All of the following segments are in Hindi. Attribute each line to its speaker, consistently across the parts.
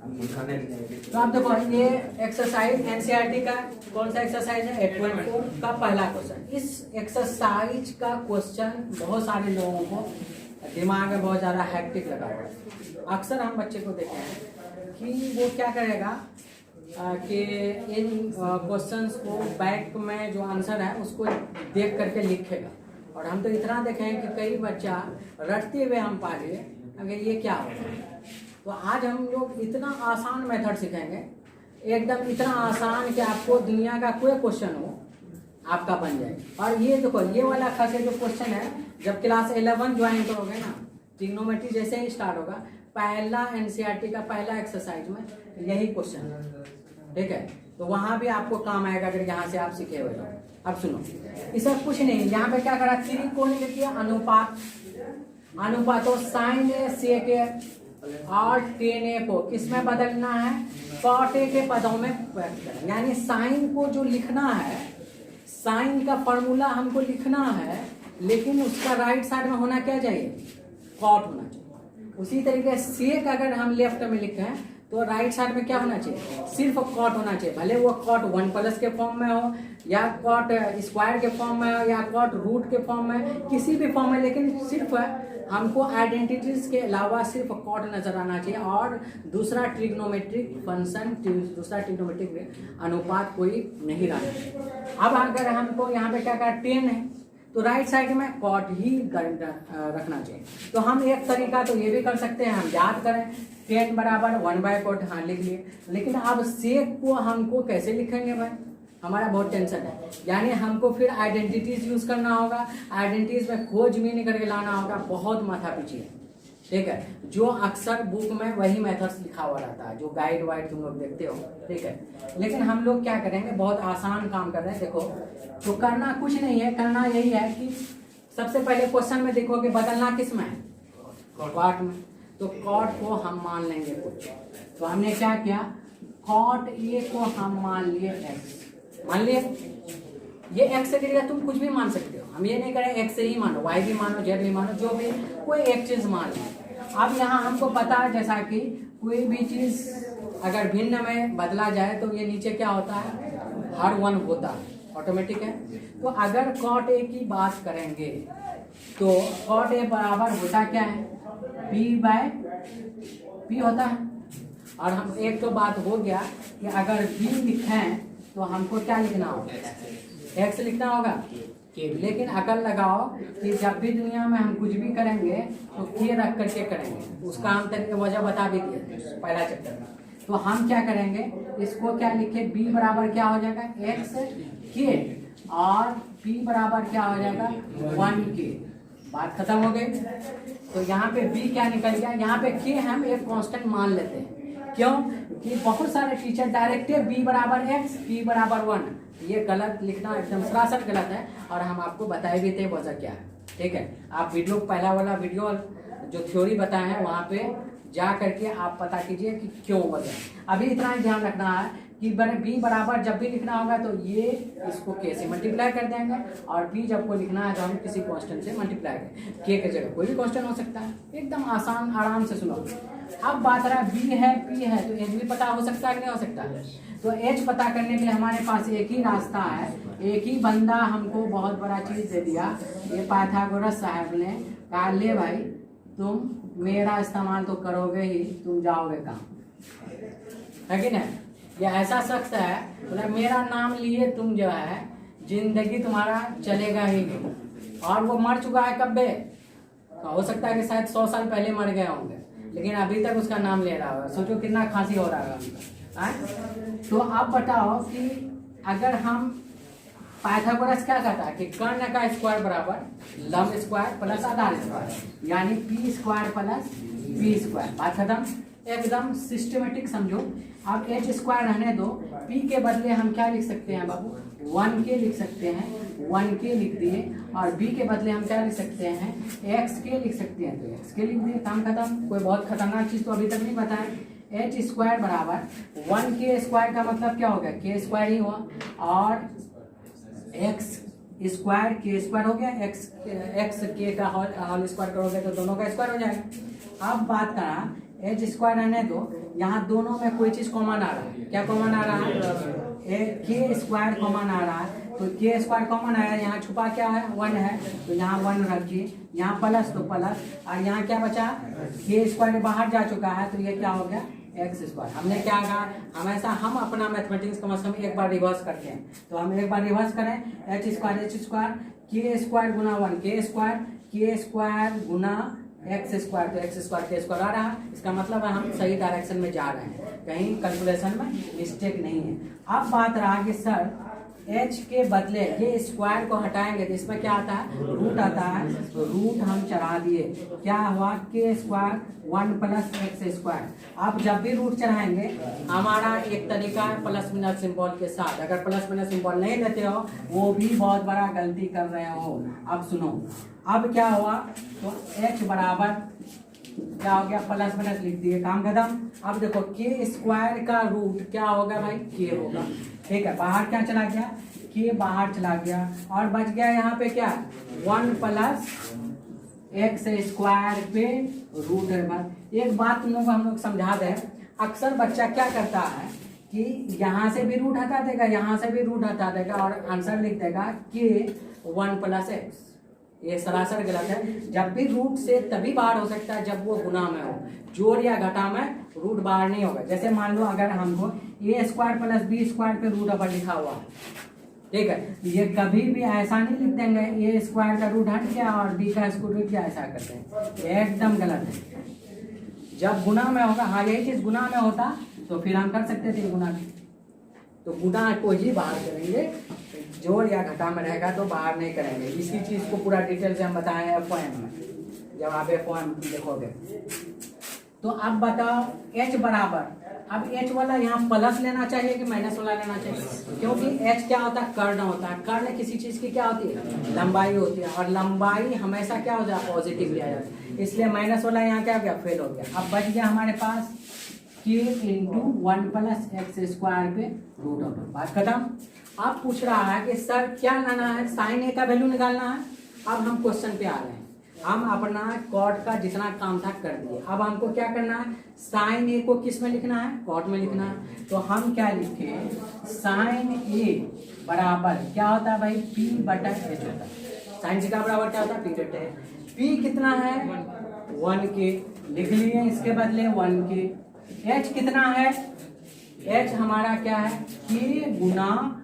Speaker 1: तो आप देखो ये एक्सरसाइज एनसीईआरटी का कौन सा एक्सरसाइज है 8.4 का पहला क्वेश्चन। इस एक्सरसाइज का क्वेश्चन बहुत सारे लोगों को दिमाग में बहुत ज़्यादा हैक्टिक लगा हुआ है। अक्सर हम बच्चे को देखे हैं कि वो क्या करेगा कि इन क्वेश्चंस को बैक में जो आंसर है उसको देख करके लिखेगा। और हम तो इतना देखे हैं कि कई बच्चा रटते हुए हम पा लिए अगर ये क्या होगा। तो आज हम लोग इतना आसान मेथड सीखेंगे, एकदम इतना आसान कि आपको दुनिया का कोई क्वेश्चन हो आपका बन जाए। और ये देखो ये वाला खास जो क्वेश्चन है, जब क्लास 11 ज्वाइन करोगे ना, ट्रिग्नोमेट्री जैसे ही स्टार्ट होगा, पहला एनसीईआरटी का पहला एक्सरसाइज में यही क्वेश्चन है, ठीक है। तो वहाँ भी आपको काम आएगा अगर यहाँ से आप सीखे हुए हो। अब सुनो, इसका कुछ नहीं, यहाँ पे क्या करा, त्रिकोण लिख दिया, अनुपात, अनुपातों साइन ए सेक ए और टेन ए को किसमें बदलना है, कॉट ए के पदों में व्यक्त करें। यानी साइन को जो लिखना है, साइन का फॉर्मूला हमको लिखना है, लेकिन उसका राइट साइड में होना क्या चाहिए, कॉट होना चाहिए। उसी तरीके सेक अगर हम लेफ्ट में लिखें तो राइट साइड में क्या होना चाहिए, सिर्फ कॉट होना चाहिए। भले वो कॉट 1+ के फॉर्म में हो, या कॉट स्क्वायर के फॉर्म में हो, या कॉट रूट के फॉर्म में, किसी भी फॉर्म में, लेकिन सिर्फ हमको आइडेंटिटीज के अलावा सिर्फ कॉट नजर आना चाहिए। और दूसरा ट्रिग्नोमेट्रिक फंक्शन, दूसरा ट्रिग्नोमेट्रिक अनुपात कोई नहीं रखना चाहिए। अब अगर हमको यहाँ पे क्या कहा, 10 है तो राइट साइड में कॉट ही रखना चाहिए। तो हम एक तरीका तो ये भी कर सकते हैं, हम याद करें 10 बराबर 1/cot, हाँ लिख लिए। लेकिन अब सेक को हमको कैसे लिखेंगे भाई, हमारा बहुत टेंशन है। यानी हमको फिर आइडेंटिटीज यूज करना होगा, आइडेंटिटीज में खोज मीन करके लाना होगा, बहुत माथा पीछी है, ठीक है। जो अक्सर बुक में वही मेथड्स लिखा हुआ रहता है, जो गाइड वाइड तुम लोग देखते हो, ठीक है। लेकिन हम लोग क्या करेंगे, बहुत आसान काम कर रहे हैं। देखो, तो करना कुछ नहीं है, करना यही है कि सबसे पहले क्वेश्चन में देखो कि बदलना किस में है, कॉट में। तो कॉट को हम मान लेंगे कुछ, तो हमने क्या किया, कॉट ए को हम मान लिए एक्स, मान लिए। ये एक्स से गिरेगा, तुम कुछ भी मान सकते हो, हम ये नहीं करें एक्स से ही मानो, वाई भी मानो, जेड भी मानो, जो भी कोई एक चीज मान लो। अब यहाँ हमको पता है जैसा कि कोई भी चीज अगर भिन्न में बदला जाए तो ये नीचे क्या होता है, हर 1 होता है, ऑटोमेटिक है। तो अगर कॉट ए की बात करेंगे तो कॉट ए बराबर होता क्या है, P/P होता है। और हम एक तो बात हो गया कि अगर B लिखें तो हमको क्या लिखना होगा, एक्स लिखना होगा। लेकिन अकल लगाओ कि जब भी दुनिया में हम कुछ भी करेंगे तो के रख करके करेंगे, उसका हम तरीके वजह बता भी दिए पहला चैप्टर में। तो हम क्या करेंगे, इसको क्या लिखे, B बराबर क्या हो जाएगा, एक्स के, और P बराबर क्या हो जाएगा, 1K। बात खत्म हो गई। तो यहाँ पे B क्या निकल गया, यहाँ पे K हम एक कांस्टेंट मान लेते हैं। क्यों कि बहुत सारे टीचर डायरेक्ट B बराबर x, P बराबर 1, ये गलत लिखना एकदम सरासर गलत है। और हम आपको बताए भी थे वजह क्या है, ठीक है। आप वीडियो, पहला वाला वीडियो जो थ्योरी बताए हैं वहाँ पे जा करके आप पता कीजिए कि क्यों वजह। अभी इतना ही ध्यान रखना है कि B बराबर जब भी लिखना होगा तो ये इसको K से मल्टीप्लाई कर देंगे, और B जब को लिखना है तो हम किसी कांस्टेंट से मल्टीप्लाई करेंगे। K की जगह कोई भी कांस्टेंट हो सकता है, एकदम आसान, आराम से सुनो। अब बात रहा B है, P है, तो H भी पता हो सकता है कि नहीं हो सकता है। तो H पता करने के लिए हमारे पास एक ही रास्ता है, एक ही बंदा हमको बहुत बड़ा चीज दे दिया। ये पाइथागोरस साहब ने कहा, ले भाई तुम मेरा इस्तेमाल तो करोगे ही, तुम जाओगे कहाँ, है कि नहीं। ये ऐसा शख्स है, मतलब मेरा नाम लिए तुम जो है जिंदगी तुम्हारा चलेगा ही नहीं। और वो मर चुका है कब बे, तो हो सकता है कि शायद 100 साल पहले मर गए होंगे, लेकिन अभी तक उसका नाम ले रहा होगा। सोचो कितना खांसी हो रहा है उनका। तो आप बताओ कि अगर हम, पाइथागोरस क्या कहता है कि कर्ण का स्क्वायर बराबर लंब स्क्वायर प्लस आधार स्क्वायर, यानी P square plus B square. बात खत्म, एकदम सिस्टमेटिक समझो। अब H स्क्वायर रहने दो, P के बदले हम क्या लिख सकते हैं बाबू, 1K लिख सकते हैं, 1K लिख दिए। और B के बदले हम क्या लिख सकते हैं, XK लिख सकते हैं, तो XK लिख दिए, काम खत्म। कोई बहुत खतरनाक चीज तो अभी तक नहीं बताया। H स्क्वायर बराबर 1K स्क्वायर का मतलब क्या हो गया, K स्क्वायर ही हुआ, और X स्क्वायर K स्क्वायर हो गया, X K का होल स्क्वायर करोगे तो दोनों का स्क्वायर हो जाएगा। अब बात करा एच स्क्वायर रहने दो, यहाँ दोनों में कोई चीज कॉमन आ रहा है। क्या कॉमन आ रहा है? के स्क्वायर कॉमन आ रहा है। तो के स्क्वायर कॉमन आया, यहाँ छुपा क्या है? 1 है, तो यहाँ 1 रखिए, यहाँ प्लस तो प्लस, और यहाँ क्या बचा? के स्क्वायर बाहर जा चुका है, तो ये क्या हो गया? X square. हमने क्या कहा? हमेशा हम अपना मैथमेटिक्स कम से कम एक बार रिवर्स करते हैं, तो हम एक बार रिवर्स करें। एच स्क्वायर के स्क्वायर गुना 1 के स्क्वायर गुना एक्स स्क्वायर, तो एक्स स्क्वायर के स्क्वायर आ रहा है। इसका मतलब है हम सही डायरेक्शन में जा रहे हैं, कहीं कैलकुलेशन में मिस्टेक नहीं है। अब बात रहा कि सर h के बदले ये स्क्वायर को हटाएंगे तो इसमें क्या आता है? रूट आता है, तो रूट हम चढ़ा दिए, क्या हुआ? के स्क्वायर 1 प्लस एक्स स्क्वायर। अब जब भी रूट चढ़ाएंगे, हमारा एक तरीका है प्लस माइनस सिंबल के साथ। अगर प्लस माइनस सिंबल नहीं लेते हो, वो भी बहुत बड़ा गलती कर रहे हो। अब सुनो, अब क्या हुआ? तो h बराबर क्या हो गया? प्लस माइनस लिख दिए, काम खत्म। अब देखो के स्क्वायर का रूट क्या होगा भाई? के होगा, ठीक है। बाहर क्या चला गया? के बाहर चला गया, और बच गया यहाँ पे क्या? 1 प्लस एक्स स्क्वायर पे रूट है। एक बात तुम लोग को हम लोग समझा दें, अक्सर बच्चा क्या करता है कि यहाँ से भी रूट हटा देगा, यहाँ से भी रूट हटा देगा, और आंसर लिख देगा के 1 प्लस एक्स। ये सरासर गलत है। जब भी रूट से तभी बाहर हो सकता है जब वो गुना में हो, जोड़ या घटा में रूट बाहर नहीं होगा। जैसे मान लो अगर हमको ए स्क्वायर प्लस बी स्क्वायर पे रूट अपर लिखा हुआ है, ठीक है, ये कभी भी ऐसा नहीं लिख देंगे ए स्क्वायर का रूट हट गया और बी का स्क्वायर रूट क्या, ऐसा करते हैं, एकदम गलत है। जब गुना में होगा, हाँ यही चीज गुना में होता तो फिर हम कर सकते थे गुना की, तो गुना को ही बाहर करेंगे, जोड़ या घटा में रहेगा तो बाहर नहीं करेंगे। इसी चीज को पूरा डिटेल से हम बताए हैं FOM में, जब आप FOM देखोगे। तो अब बताओ h बराबर, अब h वाला यहाँ प्लस लेना चाहिए कि माइनस वाला लेना चाहिए? क्योंकि h क्या होता है? कर्ण होता है। कर्ण किसी चीज की क्या होती है? लंबाई होती है, और लंबाई हमेशा क्या हो जाए? पॉजिटिव लिया जाता है, इसलिए माइनस वाला यहाँ क्या हो गया? फेल हो गया। अब बच गया हमारे पास के इंटू 1 प्लस एक्स स्क्वायर पे रूट ओवर। बात खत्म। अब पूछ रहा है कि सर क्या लाना है? साइन ए का वैल्यू निकालना है। अब हम क्वेश्चन पे आ रहे हैं, हम अपना कॉट का जितना काम था कर दिए। अब हमको क्या करना है? साइन ए को किस में लिखना है? कॉट में लिखना है। तो हम क्या लिखे? साइन ए बराबर क्या होता है भाई? पी बटा एच होता है। साइन सी का बराबर क्या होता है? पी बटा एच। पी कितना है? 1 के, लिख लिए इसके बदले 1 के। एच कितना है? एच हमारा क्या है? के गुना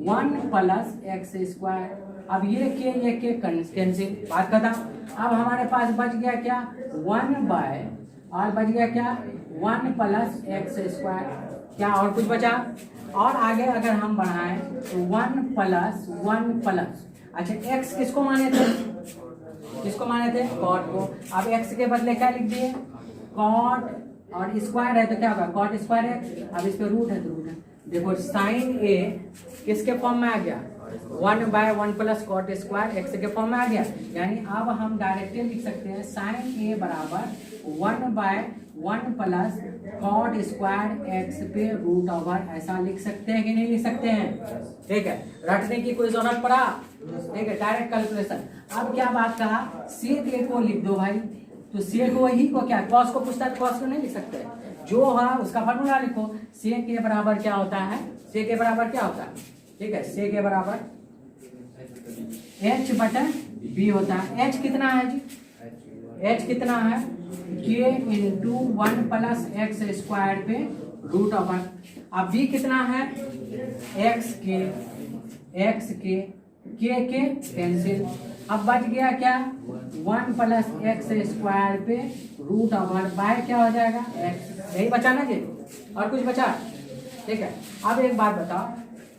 Speaker 1: 1 प्लस एक्स स्क्वायर। अब ये के कैंसिल, बात खत्म। अब हमारे पास बच गया क्या? 1 बाय, और बच गया क्या? 1 प्लस एक्स स्क्वायर। क्या और कुछ बचा? और आगे अगर हम बढ़ाएं तो 1 प्लस, अच्छा एक्स किसको माने थे? किसको माने थे? कॉट को। अब एक्स के बदले क्या लिख दिए? कॉट, और स्क्वायर है तो क्या होगा? कॉट स्क्वायर है। अब इस पे रूट है तो रूट है। देखो साइन ए किसके फॉर्म में आ गया? 1 by 1 plus cot square x के फॉर्म में आ गया। यानी अब हम डायरेक्टली लिख सकते हैं साइन ए बराबर 1 by 1 plus cot square x पे रूट ओवर, ऐसा लिख सकते हैं कि नहीं लिख सकते हैं? ठीक है, रटने की कोई जरूरत पड़ा? ठीक है, डायरेक्ट कैलकुलेशन। अब क्या बात कहा? सेक ए को लिख दो भाई, तो सेक वही को क्या कॉस को पूछता है, कॉस को नहीं लिख सकते, जो है उसका फॉर्मूला लिखो। सेक ए बराबर क्या होता है? सेक ए बराबर क्या होता है? ठीक है, सेक ए बराबर एच बटन बी होता है। एच कितना है जी? एच कितना है? के इंटू 1 प्लस एक्स स्क्वायर पे रूट ओवर। अब बी कितना है? एक्स के कैंसिल। अब बच गया क्या? 1 प्लस एक्स स्क्वायर पे रूट ओवर बाय क्या हो जाएगा? एक्स। यही बचा ना जी, और कुछ बचा? ठीक है। अब एक बात बताओ,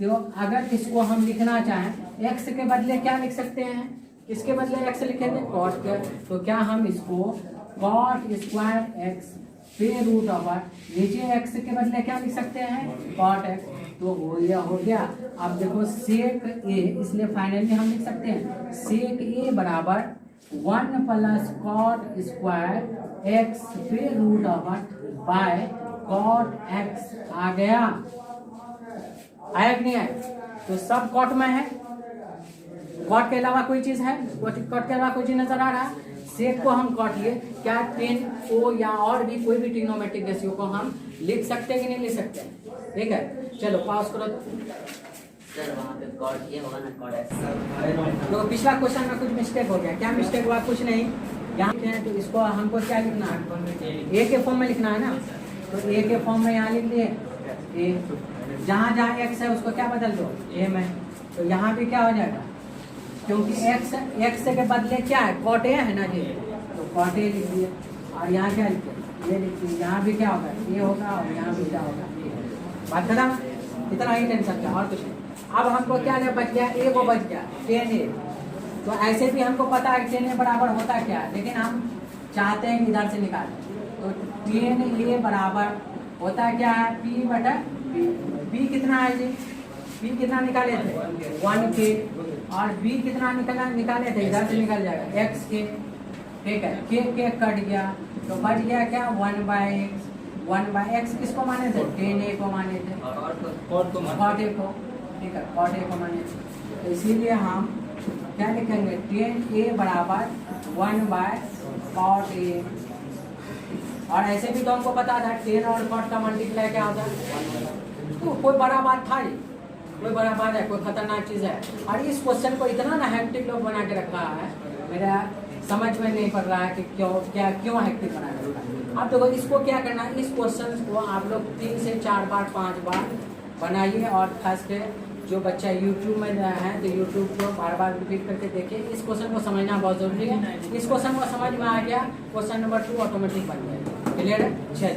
Speaker 1: तो अगर इसको हम लिखना चाहें एक्स के बदले क्या लिख सकते हैं? किसके बदले एक्स लिखे थे? कॉट के। तो क्या हम इसको कॉट स्क्वायर एक्स पे रूट ओवर, नीचे एक्स के बदले क्या लिख सकते हैं? Cot x. तो हो गया। अब देखो सेक ए, इसलिए फाइनली हम लिख सकते हैं सेक ए बराबर 1 प्लस कॉट स्क्वायर एक्स पे root over by cot x. आ गया? आया कि नहीं आया? तो सब कॉट में है, कॉट के अलावा कोई चीज है? कॉट के अलावा कोई चीज नजर आ रहा है? सेक को हम कॉट लिए, क्या 10 या और भी कोई भी ट्रिग्नोमेट्रिक रेशियो को हम लिख सकते हैं कि नहीं लिख सकते? ठीक है, चलो पास करो।
Speaker 2: सर वहाँ पे कॉट ये होगा ना, कॉट एक्स।
Speaker 1: तो पिछला क्वेश्चन में कुछ मिस्टेक हो गया। क्या मिस्टेक हुआ? कुछ नहीं। यहाँ पे है तो इसको हमको क्या लिखना है? ए के फॉर्म में लिखना है ना, तो ए के फॉर्म में यहाँ लिख लिए ए। जहाँ जहाँ एक्स है उसको क्या बदल दो? ए में। तो यहाँ भी क्या हो जाएगा? क्योंकि एक्स के बदले क्या है? कॉट ए है ना जी, तो कॉट ए लिख दिए। और यहाँ क्या लिखिए? ये लिखिए। यहाँ भी क्या होगा? ये होगा, और यहाँ भी क्या होगा? ये होगा। बात खत्म। इतना ही टेंशन था और कुछ नहीं। अब हमको क्या बच गया? ए को बच गया 10a। तो ऐसे भी हमको पता है 10a बराबर होता क्या है, लेकिन हम चाहते हैं इधर से निकालें। तो 10a बराबर होता क्या है? P बटा B कितना है जी? B कितना निकाले थे? 1k। और B कितना निकाले थे? इधर से निकल जाएगा xk। ठीक है, k कट गया तो बच गया क्या? 1/x किसको माने थे? 10a को माने थे, कॉट a को। ठीक है, कॉट a को माने थे। तो इसीलिए हम क्या लिखेंगे? 10a बराबर 1/cot a। और ऐसे भी तो हमको पता था 10 और कॉट का मल्टीप्लाई क्या होता है? तो कोई बड़ा बात था ये? कोई बड़ा बात है? कोई खतरनाक चीज़ है? और इस क्वेश्चन को इतना ना हेक्टिक लोग बना के रखा है, मेरा समझ में नहीं पड़ रहा है कि क्यों हेक्टिक बना के रखा है। अब देखो इसको क्या करना है, इस क्वेश्चन को आप लोग 3 से 4 बार 5 बार बनाइए। और खास के जो बच्चा यूट्यूब में है तो यूट्यूब को बार बार रिपीट करके देखिए। इस क्वेश्चन को समझना बहुत जरूरी है। इस क्वेश्चन को समझ में आ गया, क्वेश्चन नंबर 2 ऑटोमेटिक बन गया। क्लियर है? 6